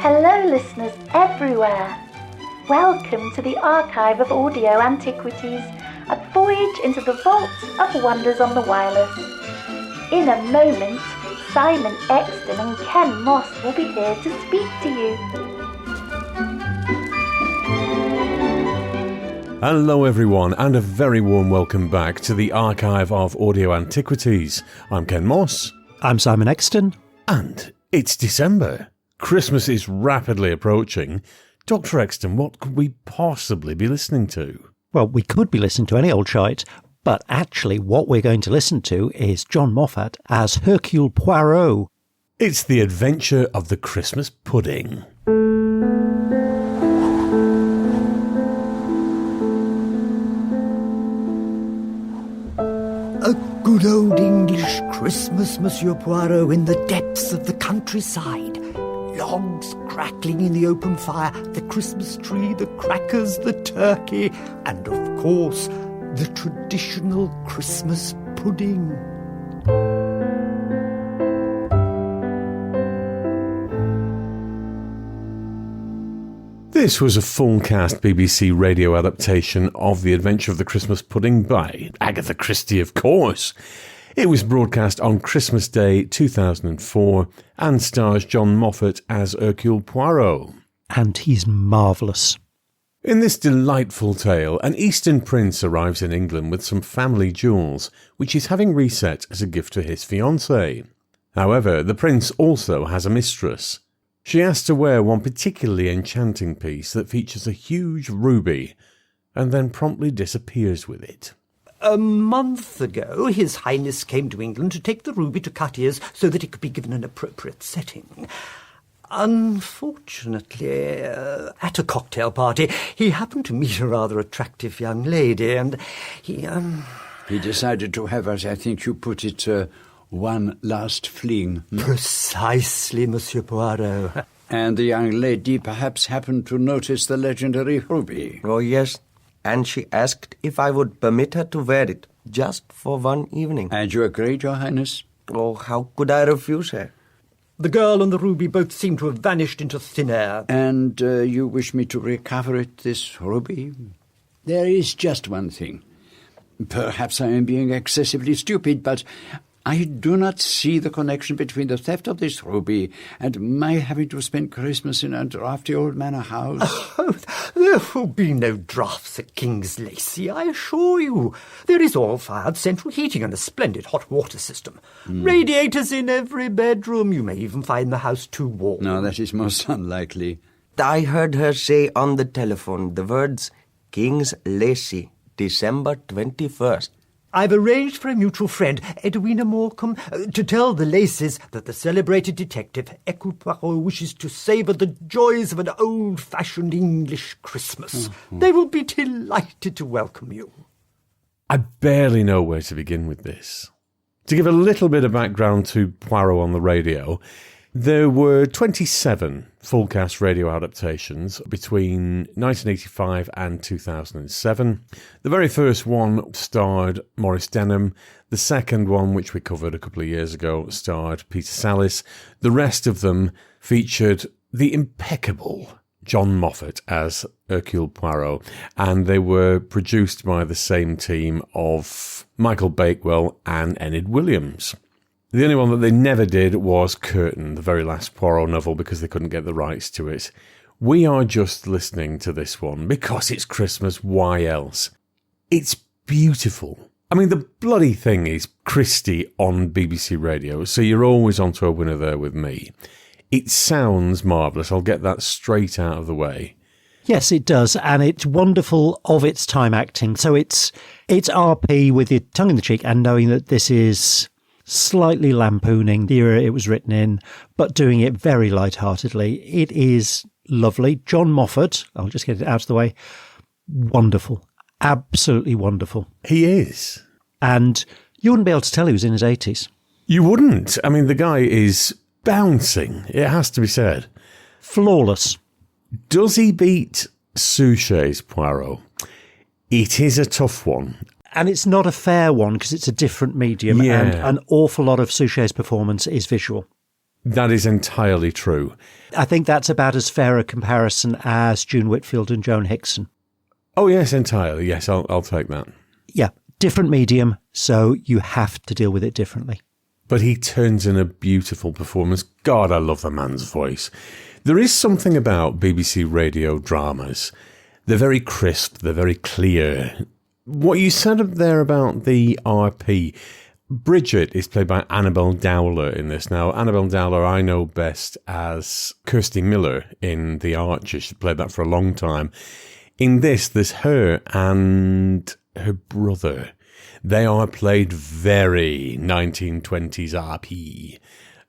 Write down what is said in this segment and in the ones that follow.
Hello listeners everywhere. Welcome to the Archive of Audio Antiquities, a voyage into the vaults of wonders on the wireless. In a moment, Simon Exton and Ken Moss will be here to speak to you. Hello everyone, and a very warm welcome back to the Archive of Audio Antiquities. I'm Ken Moss. I'm Simon Exton. And it's December. Christmas is rapidly approaching. Dr. Exton, what could we possibly be listening to? Well, we could be listening to any old shite, but actually what we're going to listen to is John Moffat as Hercule Poirot. It's the adventure of the Christmas pudding. A good old English Christmas, Monsieur Poirot, in the depths of the countryside. Logs crackling in the open fire, the Christmas tree, the crackers, the turkey, and of course, the traditional Christmas pudding. This was a full-cast BBC radio adaptation of The Adventure of the Christmas Pudding by Agatha Christie, of course. It was broadcast on Christmas Day 2004 and stars John Moffat as Hercule Poirot. And he's marvellous. In this delightful tale, an Eastern prince arrives in England with some family jewels, which he's having reset as a gift to his fiancée. However, the prince also has a mistress. She asks to wear one particularly enchanting piece that features a huge ruby, and then promptly disappears with it. A month ago, His Highness came to England to take the ruby to Cartier's so that it could be given an appropriate setting. Unfortunately, at a cocktail party, he happened to meet a rather attractive young lady, and he decided to have, as I think you put it, one last fling. Precisely, Monsieur Poirot. And the young lady perhaps happened to notice the legendary ruby. Oh, yes. And she asked if I would permit her to wear it, just for one evening. And you agreed, Your Highness? Oh, how could I refuse her? The girl and the ruby both seem to have vanished into thin air. And you wish me to recover it, this ruby? There is just one thing. Perhaps I am being excessively stupid, but I do not see the connection between the theft of this ruby and my having to spend Christmas in a drafty old manor house. Oh, there will be no draughts at King's Lacey, I assure you. There is all-fired central heating and a splendid hot water system. Radiators in every bedroom. You may even find the house too warm. No, that is most unlikely. I heard her say on the telephone the words, King's Lacey, December 21st. I've arranged for a mutual friend, Edwina Morecambe, to tell the Laces that the celebrated detective, Hercule Poirot, wishes to savour the joys of an old-fashioned English Christmas. They will be delighted to welcome you. I barely know where to begin with this. To give a little bit of background to Poirot on the radio, there were 27 full-cast radio adaptations between 1985 and 2007. The very first one starred Maurice Denham. The second one, which we covered a couple of years ago, starred Peter Sallis. The rest of them featured the impeccable John Moffat as Hercule Poirot, and they were produced by the same team of Michael Bakewell and Enid Williams. The only one that they never did was Curtain, the very last Poirot novel, because they couldn't get the rights to it. We are just listening to this one because it's Christmas, why else? It's beautiful. I mean, the bloody thing is Christie on BBC Radio, so you're always onto a winner there with me. It sounds marvellous. I'll get that straight out of the way. Yes, it does, and it's wonderful of its time acting. So it's RP with your tongue in the cheek and knowing that this is slightly lampooning the era it was written in, but doing it very lightheartedly. It is lovely. John Moffat, I'll just get it out of the way, wonderful. Absolutely wonderful. He is. And you wouldn't be able to tell he was in his 80s. You wouldn't. I mean, the guy is bouncing, it has to be said. Flawless. Does he beat Suchet's Poirot? It is a tough one. And it's not a fair one because it's a different medium, Yeah. and an awful lot of Suchet's performance is visual. That is entirely true. I think that's about as fair a comparison as June Whitfield and Joan Hickson. Oh, yes, entirely. Yes, I'll take that. Yeah, different medium, so you have to deal with it differently. But he turns in a beautiful performance. God, I love the man's voice. There is something about BBC radio dramas. They're very crisp, they're very clear. What you said up there about the RP, Bridget is played by Annabelle Dowler in this. Now, Annabelle Dowler I know best as Kirsty Miller in The Archer. She played that for a long time. In this, there's her and her brother. They are played very 1920s RP,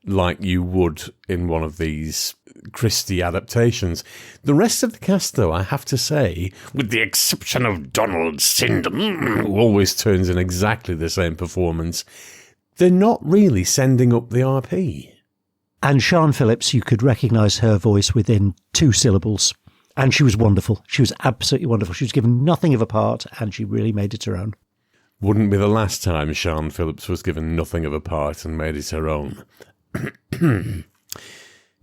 like you would in one of these Christie adaptations. The rest of the cast, though, I have to say, with the exception of Donald Sindon, who always turns in exactly the same performance, they're not really sending up the RP. And Sian Phillips, you could recognise her voice within 2 syllables. And she was wonderful. She was absolutely wonderful. She was given nothing of a part, and she really made it her own. Wouldn't be the last time Sian Phillips was given nothing of a part and made it her own.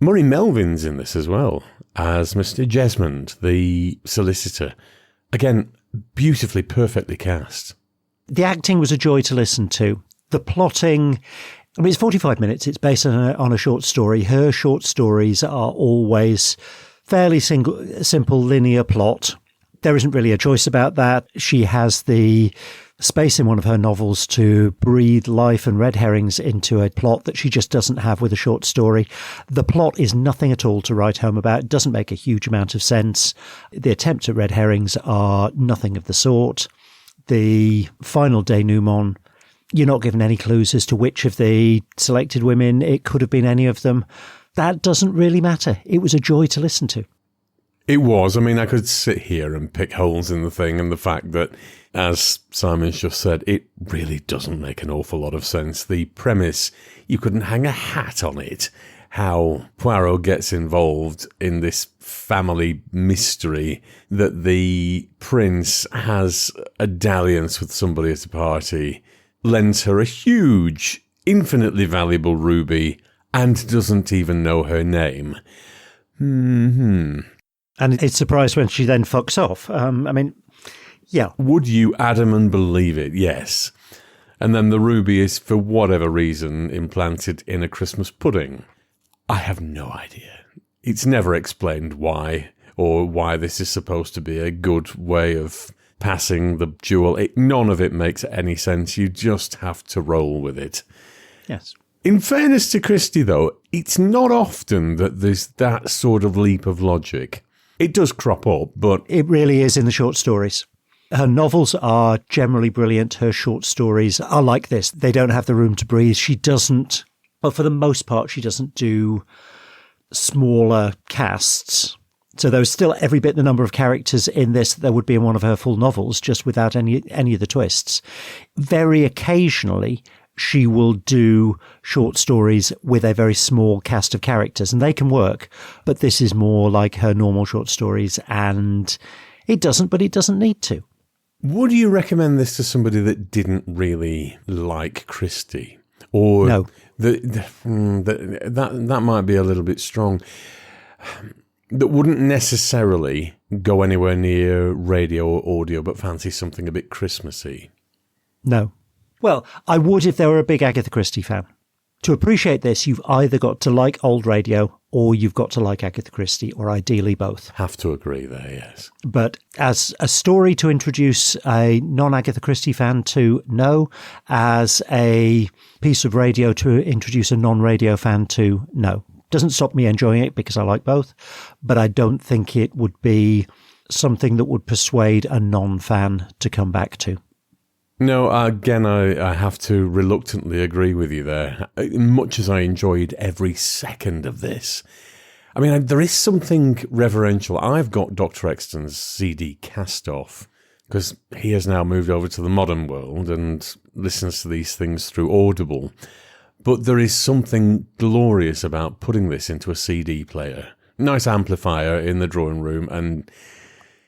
Murray Melvin's in this as well, as Mr. Jesmond, the solicitor. Again, beautifully, perfectly cast. The acting was a joy to listen to. The plotting, I mean, it's 45 minutes. It's based on a short story. Her short stories are always fairly simple linear plot. There isn't really a choice about that. She has the space in one of her novels to breathe life and red herrings into a plot that she just doesn't have with a short story. The plot is nothing at all to write home about. It doesn't make a huge amount of sense. The attempts at red herrings are nothing of the sort. The final denouement, you're not given any clues as to which of the selected women. It could have been any of them. That doesn't really matter. It was a joy to listen to. It was. I mean, I could sit here and pick holes in the thing, and the fact that, as Simon's just said, it really doesn't make an awful lot of sense. The premise, you couldn't hang a hat on it. How Poirot gets involved in this family mystery that the prince has a dalliance with somebody at a party, lends her a huge, infinitely valuable ruby, and doesn't even know her name. And it's surprised when she then fucks off. Yeah. Would you Adam and believe it? Yes. And then the ruby is, for whatever reason, implanted in a Christmas pudding. I have no idea. It's never explained why, or why this is supposed to be a good way of passing the jewel. None of it makes any sense. You just have to roll with it. Yes. In fairness to Christie, though, it's not often that there's that sort of leap of logic. It does crop up, but it really is in the short stories. Her novels are generally brilliant. Her short stories are like this. They don't have the room to breathe. She doesn't, well, for the most part, she doesn't do smaller casts. So there was still every bit the number of characters in this that there would be in one of her full novels, just without any of the twists. Very occasionally, she will do short stories with a very small cast of characters, and they can work, but this is more like her normal short stories, and it doesn't need to. Would you recommend this to somebody that didn't really like Christie? Or no. That might be a little bit strong. That wouldn't necessarily go anywhere near radio or audio, but fancy something a bit Christmassy. No. Well, I would if they were a big Agatha Christie fan. To appreciate this, you've either got to like old radio or you've got to like Agatha Christie, or ideally both. Have to agree there, yes. But as a story to introduce a non-Agatha Christie fan to, no. As a piece of radio to introduce a non-radio fan to, no. Doesn't stop me enjoying it because I like both, but I don't think it would be something that would persuade a non-fan to come back to. No, again, I have to reluctantly agree with you there. Much as I enjoyed every second of this. I mean, there is something reverential. I've got Dr. Exton's CD cast off because he has now moved over to the modern world and listens to these things through Audible. But there is something glorious about putting this into a CD player. Nice amplifier in the drawing room, and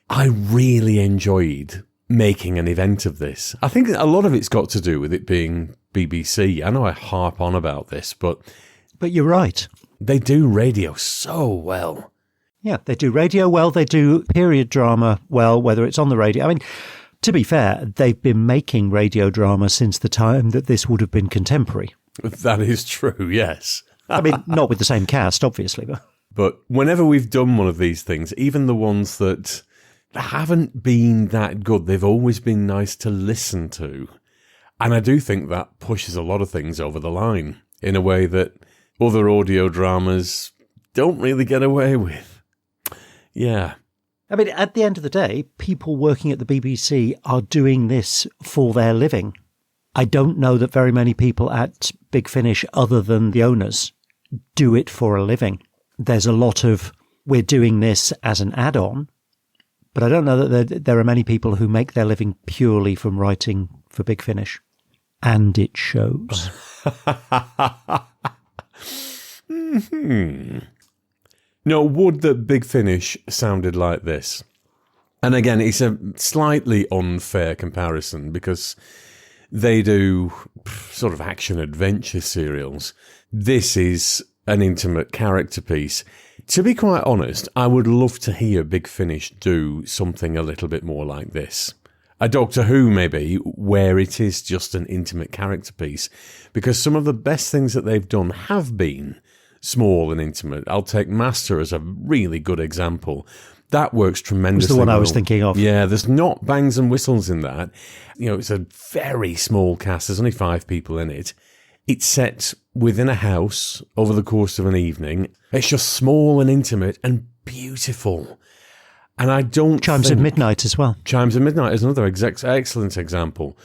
I really enjoyed making an event of this. I think a lot of it's got to do with it being BBC. I know I harp on about this, but But you're right. They do radio so well. Yeah, they do radio well, they do period drama well, whether it's on the radio. I mean, to be fair, they've been making radio drama since the time that this would have been contemporary. That is true, yes. I mean, not with the same cast, obviously. But whenever we've done one of these things, even the ones that haven't been that good, they've always been nice to listen to. And I do think that pushes a lot of things over the line in a way that other audio dramas don't really get away with. Yeah. I mean, at the end of the day, people working at the BBC are doing this for their living. I don't know that very many people at Big Finish, other than the owners, do it for a living. There's a lot of, we're doing this as an add-on, but I don't know that there are many people who make their living purely from writing for Big Finish. And it shows. No, would that Big Finish sounded like this? And again, it's a slightly unfair comparison because they do sort of action-adventure serials. This is an intimate character piece. To be quite honest, I would love to hear Big Finish do something a little bit more like this. A Doctor Who, maybe, where it is just an intimate character piece. Because some of the best things that they've done have been small and intimate. I'll take Master as a really good example. That works tremendously. That's the one well. I was thinking of. Yeah, there's not bangs and whistles in that. You know, it's a very small cast. There's only 5 people in it. It's set within a house over the course of an evening. It's just small and intimate and beautiful. And I don't Chimes of Midnight as well. Chimes of Midnight is another excellent example.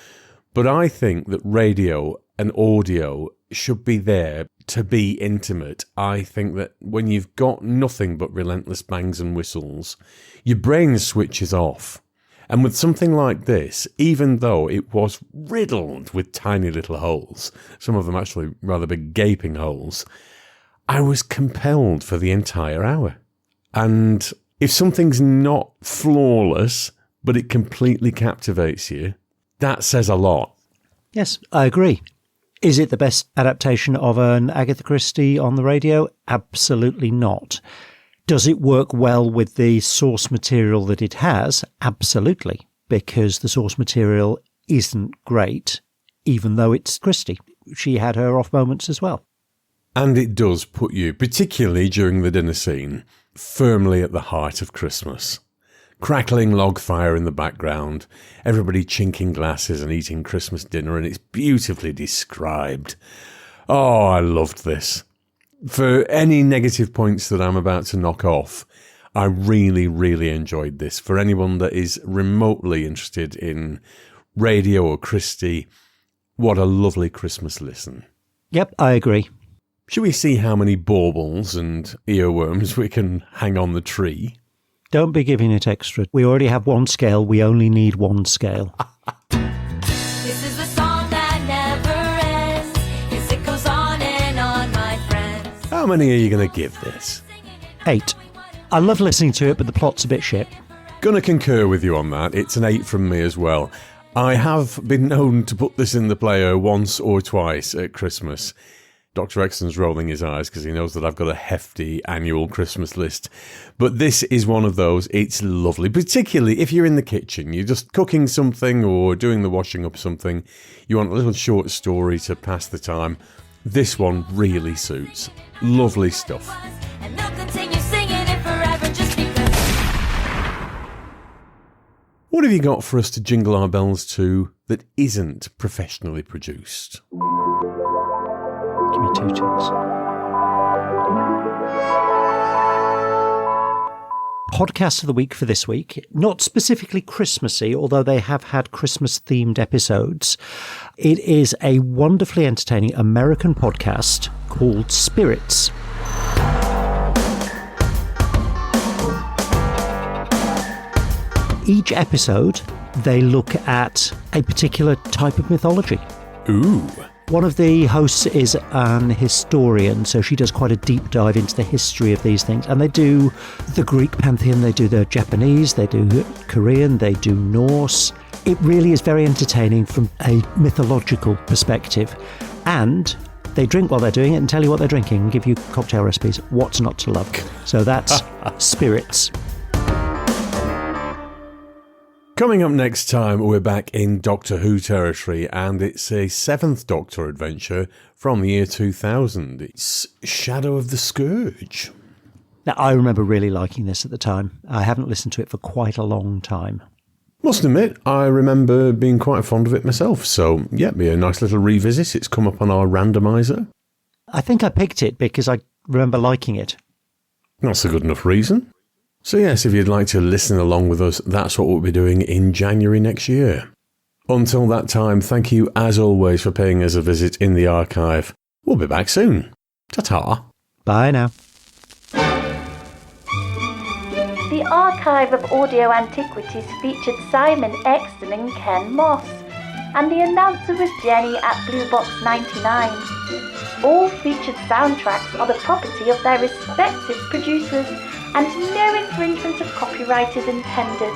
But I think that radio and audio should be there to be intimate. I think that when you've got nothing but relentless bangs and whistles, your brain switches off. And with something like this, even though it was riddled with tiny little holes, some of them actually rather big gaping holes, I was compelled for the entire hour. And if something's not flawless, but it completely captivates you, that says a lot. Yes, I agree. Is it the best adaptation of an Agatha Christie on the radio? Absolutely not. Does it work well with the source material that it has? Absolutely, because the source material isn't great, even though it's Christie. She had her off moments as well. And it does put you, particularly during the dinner scene, firmly at the heart of Christmas. Crackling log fire in the background, everybody chinking glasses and eating Christmas dinner, and it's beautifully described. Oh, I loved this. For any negative points that I'm about to knock off, I really, really enjoyed this. For anyone that is remotely interested in radio or Christie, what a lovely Christmas listen. Yep, I agree. Should we see how many baubles and earworms we can hang on the tree? Don't be giving it extra. We already have one scale. We only need one scale. This is the song that never ends. Yes, it goes on and on, my friends. How many are you going to give this? 8. I love listening to it, but the plot's a bit shit. Gonna concur with you on that. It's an 8 from me as well. I have been known to put this in the player once or twice at Christmas. Dr. Exton's rolling his eyes because he knows that I've got a hefty annual Christmas list. But this is one of those. It's lovely, particularly if you're in the kitchen. You're just cooking something or doing the washing up something. You want a little short story to pass the time. This one really suits. Lovely stuff. And they'll continue singing it forever just because. What have you got for us to jingle our bells to that isn't professionally produced? Give me 2 ticks. Podcast of the week for this week, not specifically Christmassy, although they have had Christmas-themed episodes. It is a wonderfully entertaining American podcast called Spirits. Each episode, they look at a particular type of mythology. Ooh. One of the hosts is an historian, so she does quite a deep dive into the history of these things. And they do the Greek pantheon, they do the Japanese, they do Korean, they do Norse. It really is very entertaining from a mythological perspective. And They drink while they're doing it and tell you what they're drinking and give you cocktail recipes. What's not to love? So that's Spirits. Coming up next time, we're back in Doctor Who territory, and it's a 7th Doctor adventure from the year 2000. It's Shadow of the Scourge. Now, I remember really liking this at the time. I haven't listened to it for quite a long time. Must admit, I remember being quite fond of it myself, so yeah, be a nice little revisit. It's come up on our randomizer. I think I picked it because I remember liking it. That's a good enough reason. So yes, if you'd like to listen along with us, that's what we'll be doing in January next year. Until that time, thank you as always for paying us a visit in the archive. We'll be back soon. Ta-ta. Bye now. The Archive of Audio Antiquities featured Simon Exton and Ken Moss, and the announcer was Jenny at Blue Box 99. All featured soundtracks are the property of their respective producers, and no infringement of copyright is intended.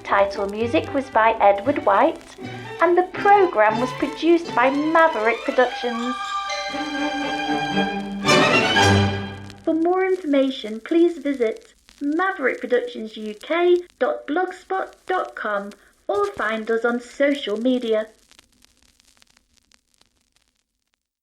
Title music was by Edward White, and the programme was produced by Maverick Productions. For more information, please visit maverickproductionsuk.blogspot.com or find us on social media.